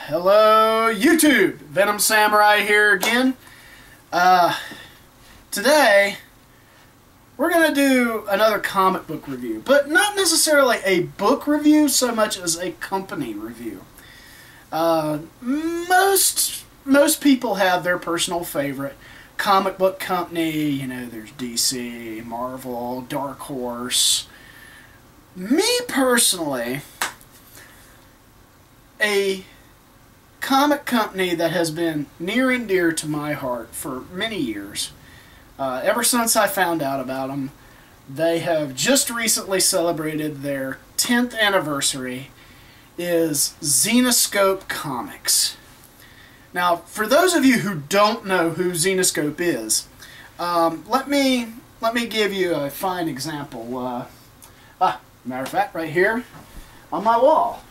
Hello YouTube, Venom Samurai here again. Today we're going to do another comic book review, but not necessarily a book review so much as a company review. Most people have their personal favorite comic book company. You know, there's DC, Marvel, Dark Horse. Me personally, a comic company that has been near and dear to my heart for many years. Ever since I found out about them, they have just recently celebrated their 10th anniversary, is Zenescope Comics. Now, for those of you who don't know who Zenescope is, let me give you a fine example. Matter of fact, right here on my wall.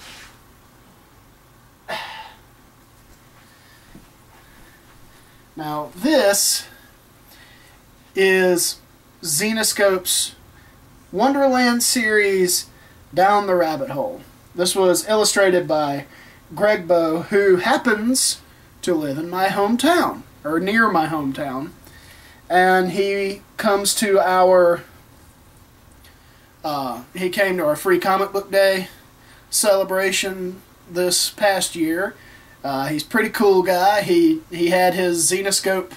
Now, this is Zenescope's Wonderland series, Down the Rabbit Hole. This was illustrated by Greg Bow, who happens to live in my hometown, or near my hometown. And he comes to our, he came to our free comic book day celebration this past year. He's a pretty cool guy. He had his Zenescope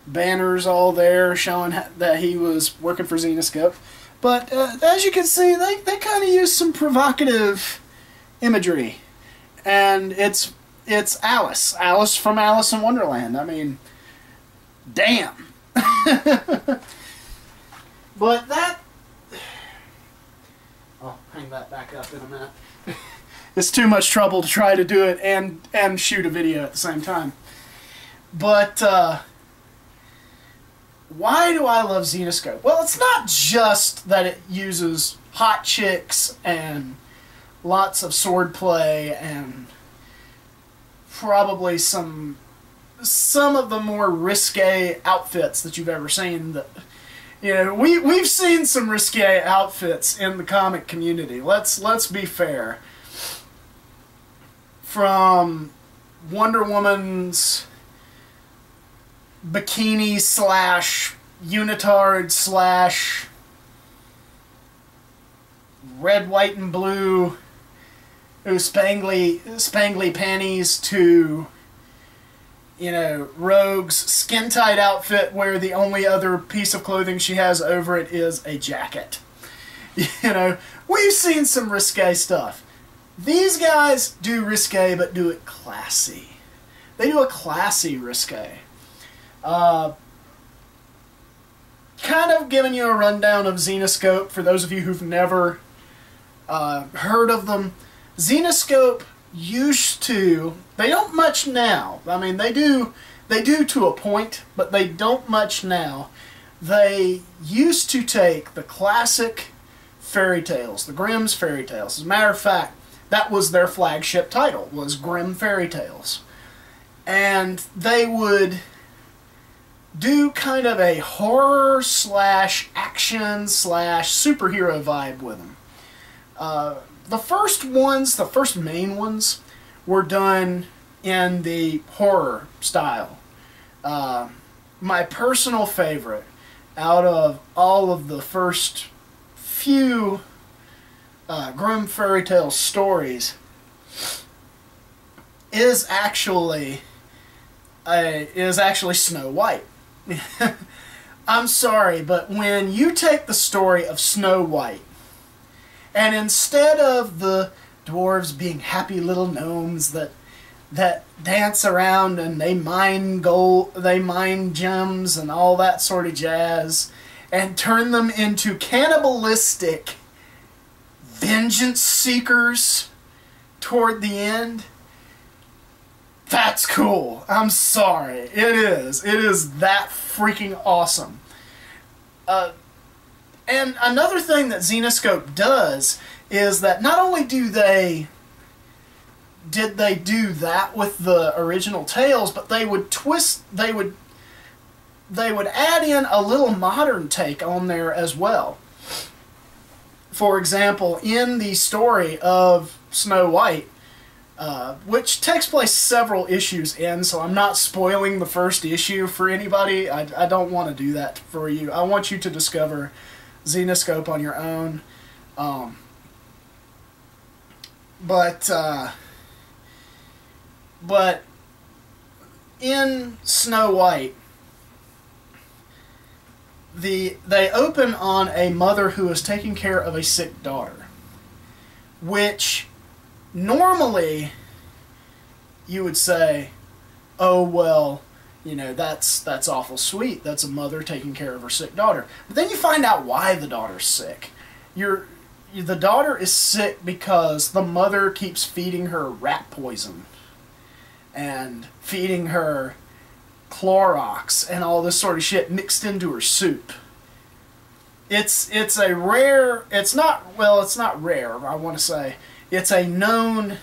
banners all there showing that he was working for Zenescope. But as you can see, they kind of use some provocative imagery. And it's Alice. Alice from Alice in Wonderland. I mean, damn. But that... I'll hang that back up in a minute. It's too much trouble to try to do it and shoot a video at the same time. But why do I love Zenescope? Well, it's not just that it uses hot chicks and lots of swordplay and probably some of the more risque outfits that you've ever seen. That, you know, we've seen some risque outfits in the comic community. Let's be fair. From Wonder Woman's bikini slash unitard slash red, white, and blue spangly panties to, you know, Rogue's skin-tight outfit where the only other piece of clothing she has over it is a jacket. You know, we've seen some risque stuff. These guys do risque, but do it classy. They do a classy risque. Kind of giving you a rundown of Zenescope for those of you who've never heard of them. Zenescope used to, they don't much now. I mean, they do to a point, but they don't much now. They used to take the classic fairy tales, the Grimm's fairy tales. As a matter of fact, that was their flagship title, was Grimm Fairy Tales. And they would do kind of a horror slash action slash superhero vibe with them. The first main ones, were done in the horror style. My personal favorite out of all of the first few Grimm Fairy Tale stories is actually Snow White. I'm sorry, but when you take the story of Snow White, and instead of the dwarves being happy little gnomes that dance around and they mine gold, they mine gems and all that sort of jazz, and turn them into cannibalistic vengeance seekers toward the end, that's cool. I'm sorry. It is. It is that freaking awesome. And another thing that Zenescope does is that not only did they do that with the original tales, but they would add in a little modern take on there as well. For example, in the story of Snow White, which takes place several issues in, so I'm not spoiling the first issue for anybody. I don't want to do that for you. I want you to discover Zenescope on your own. But in Snow White, they open on a mother who is taking care of a sick daughter, which normally you would say, oh well, you know, that's awful sweet. That's a mother taking care of her sick daughter. But then you find out why the daughter's sick. The daughter is sick because the mother keeps feeding her rat poison and feeding her Clorox and all this sort of shit mixed into her soup. It's a rare, it's not rare, I want to say. It's a known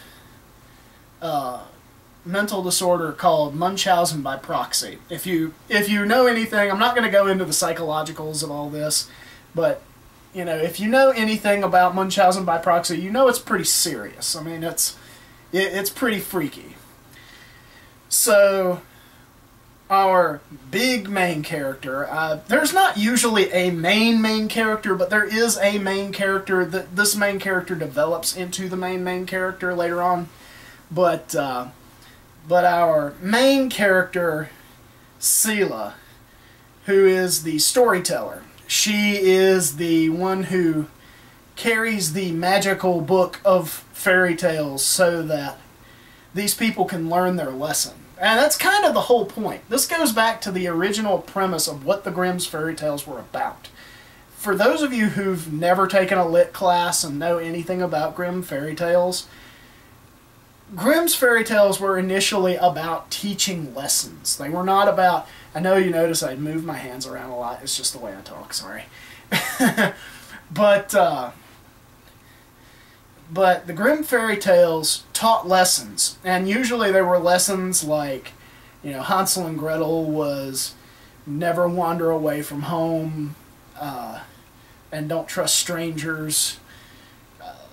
mental disorder called Munchausen by proxy. If you know anything, I'm not going to go into the psychologicals of all this, but you know, if you know anything about Munchausen by proxy, you know it's pretty serious. I mean, it's pretty freaky. So, our big main character, there's not usually a main character, but there is a main character. This main character develops into the main character later on. But our main character, Seela, who is the storyteller, she is the one who carries the magical book of fairy tales so that these people can learn their lesson. And that's kind of the whole point. This goes back to the original premise of what the Grimm's fairy tales were about. For those of you who've never taken a lit class and know anything about Grimm fairy tales, Grimm's fairy tales were initially about teaching lessons. They were not about... I know you notice I move my hands around a lot. It's just the way I talk, sorry. But the Grimm fairy tales taught lessons. And usually they were lessons like, you know, Hansel and Gretel was never wander away from home, and don't trust strangers.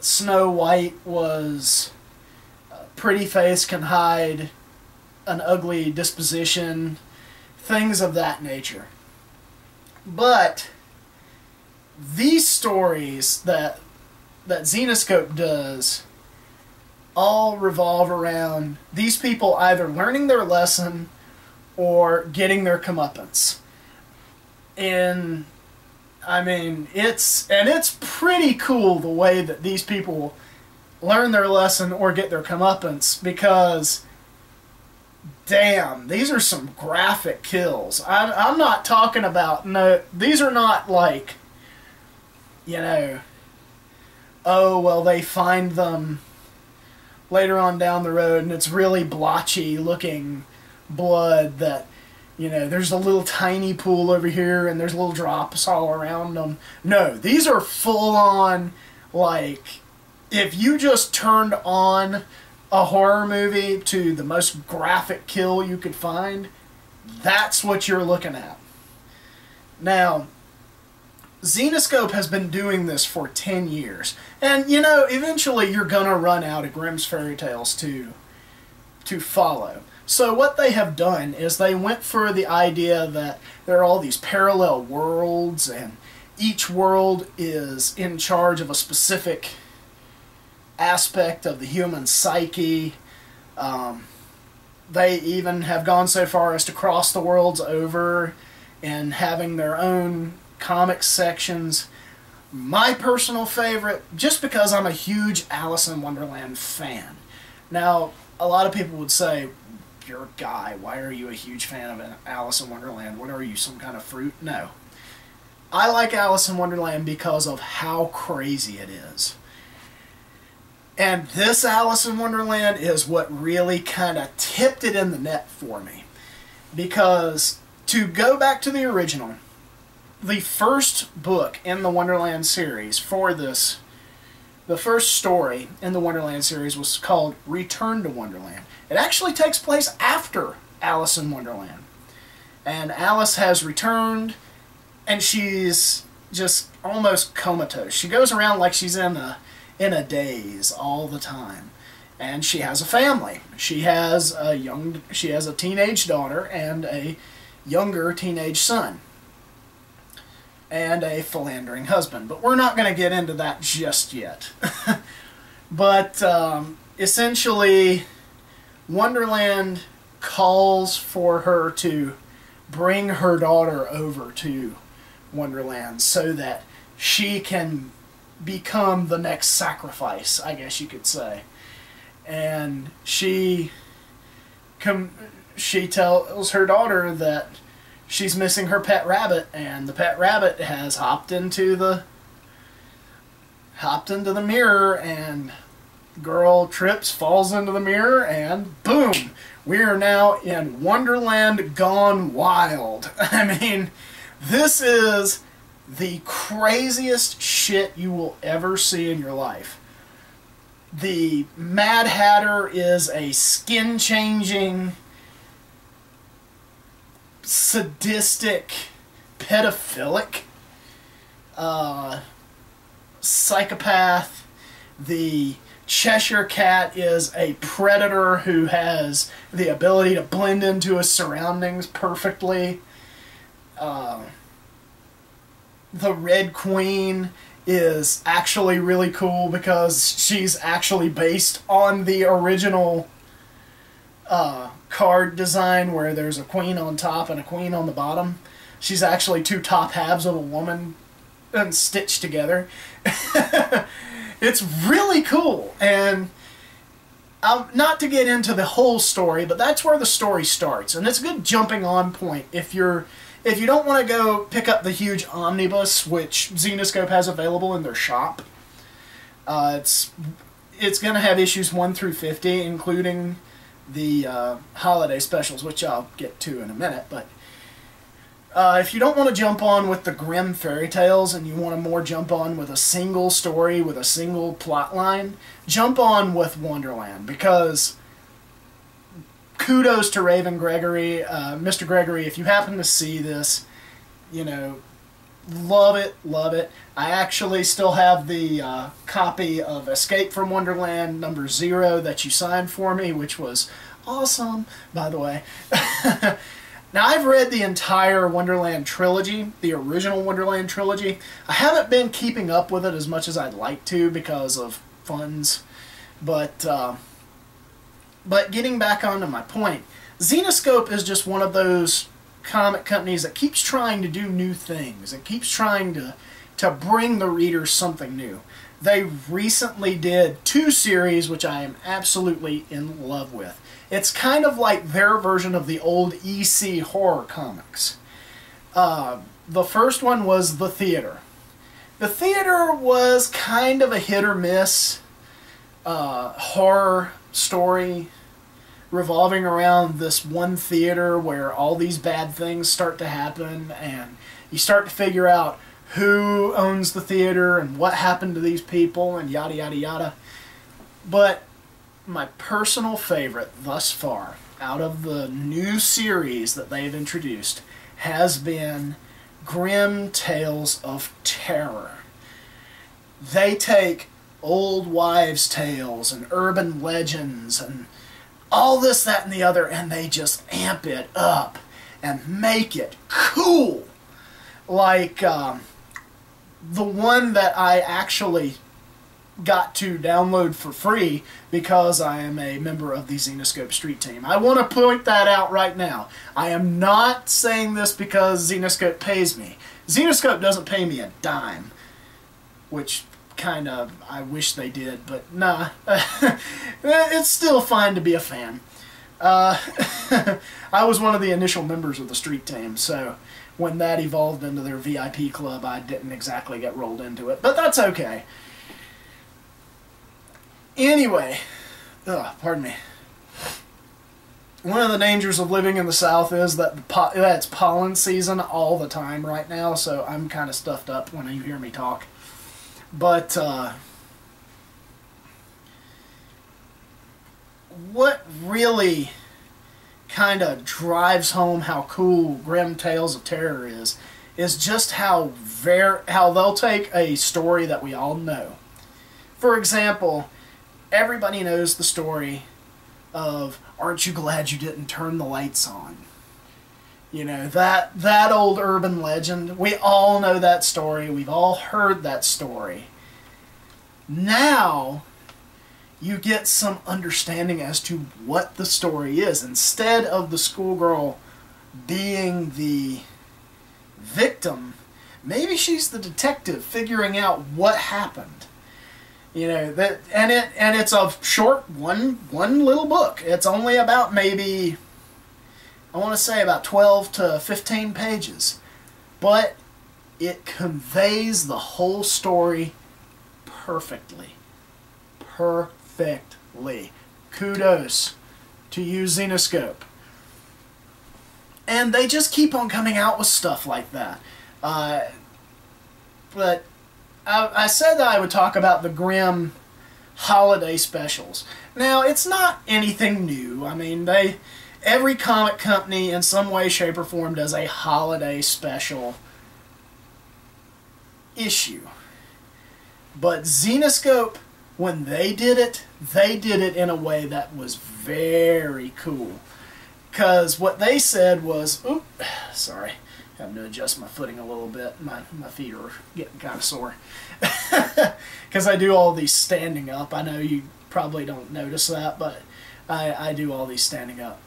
Snow White was... pretty face can hide an ugly disposition, things of that nature. But these stories that Zenescope does all revolve around these people either learning their lesson or getting their comeuppance. And I mean, it's pretty cool the way that these people learn their lesson or get their comeuppance, because damn, these are some graphic kills. I'm not talking about, no, these are not like, you know, oh, well, they find them later on down the road and it's really blotchy looking blood that, you know, there's a little tiny pool over here and there's little drops all around them. No, these are full on, like, if you just turned on a horror movie to the most graphic kill you could find, that's what you're looking at. Now, Zenescope has been doing this for 10 years. And, you know, eventually you're going to run out of Grimm's fairy tales to follow. So what they have done is they went for the idea that there are all these parallel worlds, and each world is in charge of a specific aspect of the human psyche. They even have gone so far as to cross the worlds over and having their own comic sections. My personal favorite, just because I'm a huge Alice in Wonderland fan. Now, a lot of people would say, you're a guy, why are you a huge fan of Alice in Wonderland? What are you, some kind of fruit? No. I like Alice in Wonderland because of how crazy it is. And this Alice in Wonderland is what really kind of tipped it in the net for me. Because, to go back to the original, the first book in the Wonderland series for this, the first story in the Wonderland series was called Return to Wonderland. It actually takes place after Alice in Wonderland. And Alice has returned, and she's just almost comatose. She goes around like she's in a daze all the time. and she has a family. She has a teenage daughter and a younger teenage son, and a philandering husband. But we're not going to get into that just yet. But essentially, Wonderland calls for her to bring her daughter over to Wonderland so that she can become the next sacrifice, I guess you could say. And she tells her daughter that she's missing her pet rabbit, and the pet rabbit has hopped into the mirror, and the girl trips, falls into the mirror, and boom, we are now in Wonderland gone wild. I mean, this is the craziest shit you will ever see in your life. The Mad Hatter is a skin-changing, sadistic, pedophilic psychopath. The Cheshire Cat is a predator who has the ability to blend into his surroundings perfectly. The Red Queen is actually really cool because she's actually based on the original card design where there's a queen on top and a queen on the bottom. She's actually two top halves of a woman and stitched together. It's really cool, and not to get into the whole story, but that's where the story starts, and it's a good jumping on point if you don't want to go pick up the huge omnibus, which Zenescope has available in their shop. It's going to have issues 1 through 50, including the holiday specials, which I'll get to in a minute. But if you don't want to jump on with the grim fairy tales and you want to more jump on with a single story with a single plot line, jump on with Wonderland, because kudos to Raven Gregory. Mr. Gregory, if you happen to see this, you know, love it, love it. I actually still have the copy of Escape from Wonderland number 0 that you signed for me, which was awesome, by the way. Now, I've read the entire Wonderland trilogy, the original Wonderland trilogy. I haven't been keeping up with it as much as I'd like to because of funds, but getting back onto my point, Zenescope is just one of those comic companies that keeps trying to do new things. It keeps trying to bring the readers something new. They recently did 2 series, which I am absolutely in love with. It's kind of like their version of the old EC horror comics. The first one was The Theater. The Theater was kind of a hit or miss horror story revolving around this one theater where all these bad things start to happen, and you start to figure out who owns the theater and what happened to these people and yada yada yada. But my personal favorite thus far out of the new series that they've introduced has been Grim Tales of Terror. They take old wives' tales and urban legends and all this, that, and the other, and they just amp it up and make it cool. Like the one that I actually got to download for free because I am a member of the Zenescope Street Team. I want to point that out right now. I am not saying this because Zenescope pays me. Zenescope doesn't pay me a dime, which kind of I wish they did, but nah. It's still fine to be a fan. I was one of the initial members of the Street Team, so when that evolved into their VIP club, I didn't exactly get rolled into it, but that's okay. Anyway, pardon me. One of the dangers of living in the South is that it's pollen season all the time right now, so I'm kind of stuffed up when you hear me talk. But what really kind of drives home how cool Grim Tales of Terror is just how they'll take a story that we all know. For example, everybody knows the story of "Aren't you glad you didn't turn the lights on?" You know, that old urban legend. We all know that story. We've all heard that story. Now, you get some understanding as to what the story is. Instead of the schoolgirl being the victim, maybe she's the detective figuring out what happened. You know, and it's a short one little book. It's only about maybe, I want to say about 12 to 15 pages. But it conveys the whole story perfectly. Perfectly. Kudos to you, Zenescope. And they just keep on coming out with stuff like that. But I said that I would talk about the Grimm holiday specials. Now, it's not anything new. I mean, every comic company in some way, shape, or form does a holiday special issue. But Zenescope, when they did it in a way that was very cool. Because what they said was, oop, sorry, having to adjust my footing a little bit. My feet are getting kind of sore. Because I do all these standing up. I know you probably don't notice that, but I do all these standing up.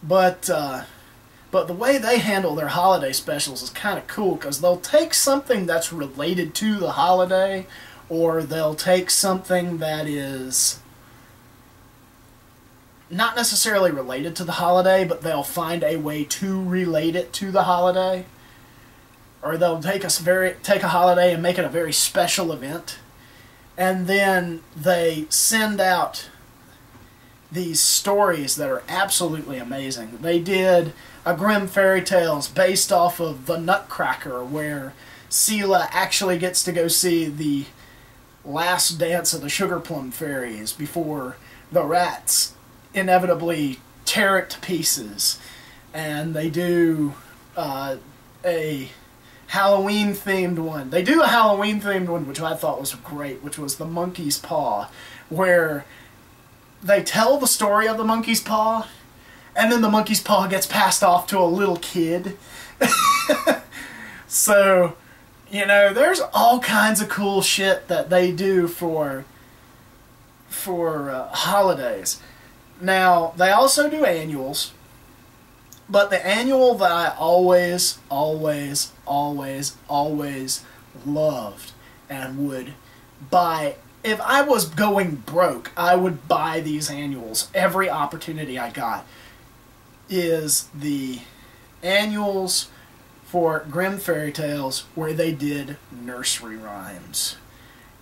But the way they handle their holiday specials is kind of cool, because they'll take something that's related to the holiday, or they'll take something that is not necessarily related to the holiday, but they'll find a way to relate it to the holiday. Or they'll take a holiday and make it a very special event. And then they send out these stories that are absolutely amazing. They did a Grimm Fairy Tales based off of the Nutcracker, where Seela actually gets to go see the last dance of the Sugar Plum Fairies before the rats inevitably tear it to pieces. And they do a Halloween-themed one. They do a Halloween-themed one, which I thought was great, which was the Monkey's Paw, where they tell the story of the Monkey's Paw, and then the Monkey's Paw gets passed off to a little kid. So, you know, there's all kinds of cool shit that they do for holidays. Now, they also do annuals, but the annual that I always loved and would buy, if I was going broke, I would buy these annuals every opportunity I got, is the annuals for Grimm Fairy Tales where they did nursery rhymes.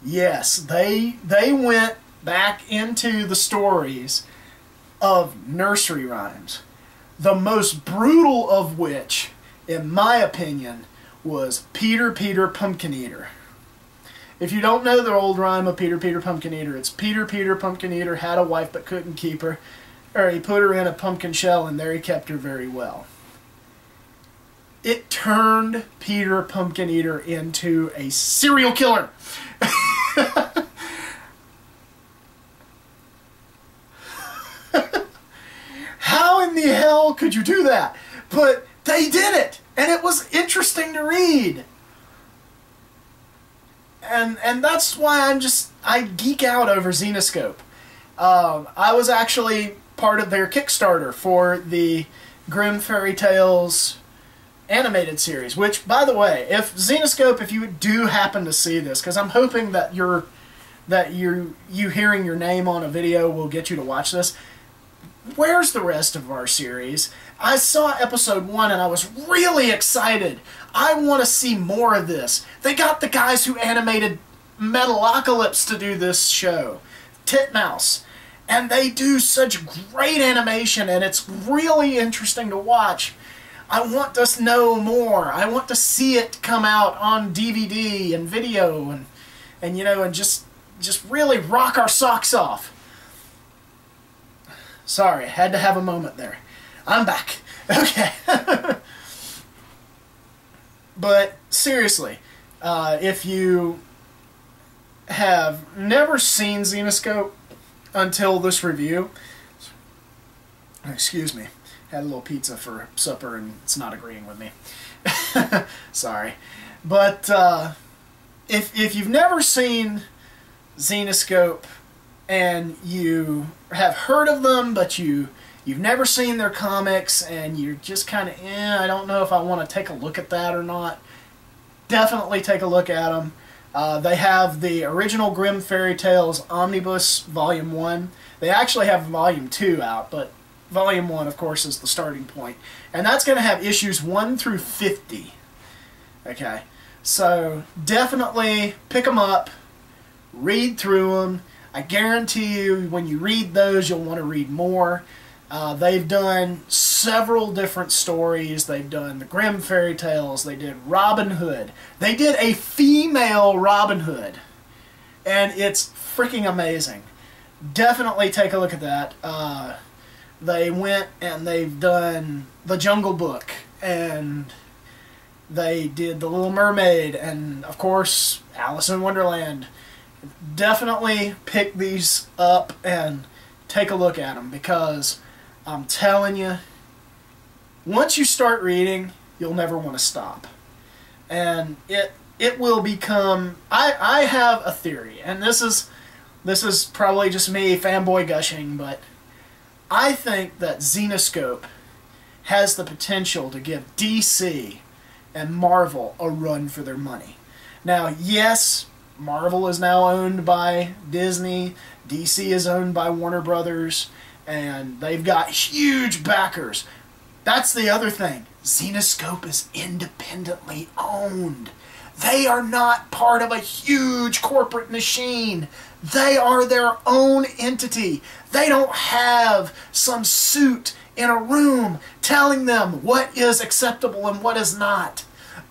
Yes, they went back into the stories of nursery rhymes. The most brutal of which, in my opinion, was Peter, Peter, Pumpkin Eater. If you don't know the old rhyme of Peter, Peter, Pumpkin Eater, it's Peter, Peter, Pumpkin Eater had a wife but couldn't keep her, or he put her in a pumpkin shell and there he kept her very well. It turned Peter, Pumpkin Eater into a serial killer. How in the hell could you do that? But they did it, and it was interesting to read. And that's why I geek out over Zenescope. I was actually part of their Kickstarter for the Grimm Fairy Tales animated series, which, by the way, if Zenescope, if you do happen to see this, because I'm hoping that you hearing your name on a video will get you to watch this. Where's the rest of our series? I saw episode 1 and I was really excited. I want to see more of this. They got the guys who animated Metalocalypse to do this show, Titmouse, and they do such great animation and it's really interesting to watch. I want to know more. I want to see it come out on DVD and video and you know, and just really rock our socks off. Sorry, I had to have a moment there. I'm back. Okay. But seriously, if you have never seen Zenescope until this review. Excuse me. Had a little pizza for supper and it's not agreeing with me. Sorry. But if you've never seen Zenescope and you have heard of them, but you've never seen their comics and you're just kind of, I don't know if I want to take a look at that or not, definitely take a look at them. They have the original Grimm Fairy Tales Omnibus Volume 1. They actually have Volume 2 out, but Volume 1, of course, is the starting point. And that's going to have issues 1 through 50. Okay, so definitely pick them up, read through them. I guarantee you when you read those, you'll want to read more. They've done several different stories. They've done the Grimm Fairy Tales. They did Robin Hood. They did a female Robin Hood. And it's freaking amazing. Definitely take a look at that. They went and they've done The Jungle Book. And they did The Little Mermaid. And, of course, Alice in Wonderland. Definitely pick these up and take a look at them, because I'm telling you, once you start reading, you'll never want to stop. And it will become, I have a theory, and this is probably just me fanboy gushing, but I think that Zenescope has the potential to give DC and Marvel a run for their money. Now, yes, Marvel is now owned by Disney, DC is owned by Warner Brothers, and they've got huge backers. That's the other thing. Zenescope is independently owned. They are not part of a huge corporate machine. They are their own entity. They don't have some suit in a room telling them what is acceptable and what is not.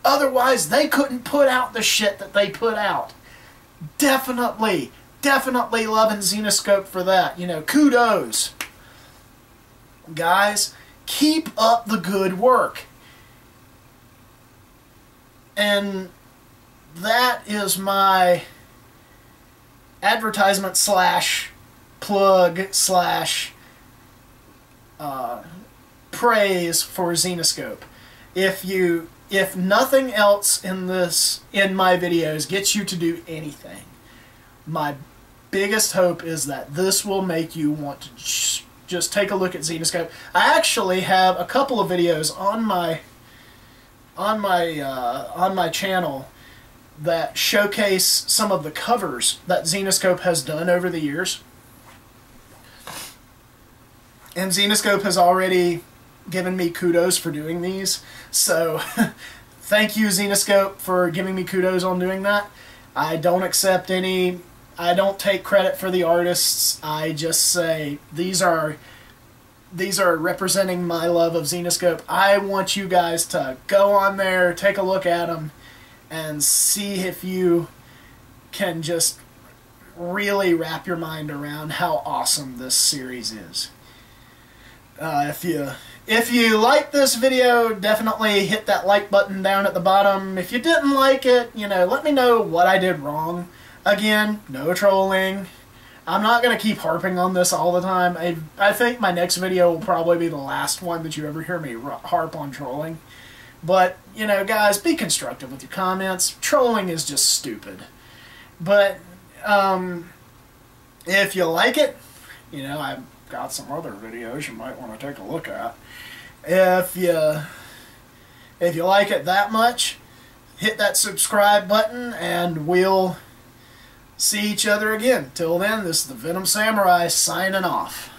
Otherwise, they couldn't put out the shit that they put out. Definitely loving Zenescope for that. You know, kudos. Guys, keep up the good work. And that is my advertisement slash plug slash praise for Zenescope. If nothing else in my videos gets you to do anything, my biggest hope is that this will make you want to just take a look at Zenescope. I actually have a couple of videos on my channel that showcase some of the covers that Zenescope has done over the years. And Zenescope has already given me kudos for doing these. So thank you, Zenescope, for giving me kudos on doing that. I don't take credit for the artists. I just say these are representing my love of Zenescope. I want you guys to go on there, take a look at them, and see if you can just really wrap your mind around how awesome this series is. If you like this video, definitely hit that like button down at the bottom. If you didn't like it, let me know what I did wrong. Again, no trolling. I'm not going to keep harping on this all the time. I think my next video will probably be the last one that you ever hear me harp on trolling. But, guys, be constructive with your comments. Trolling is just stupid. But, if you like it, I've got some other videos you might want to take a look at. If you like it that much, hit that subscribe button and we'll see each other again. Till then, this is the Venom Samurai signing off.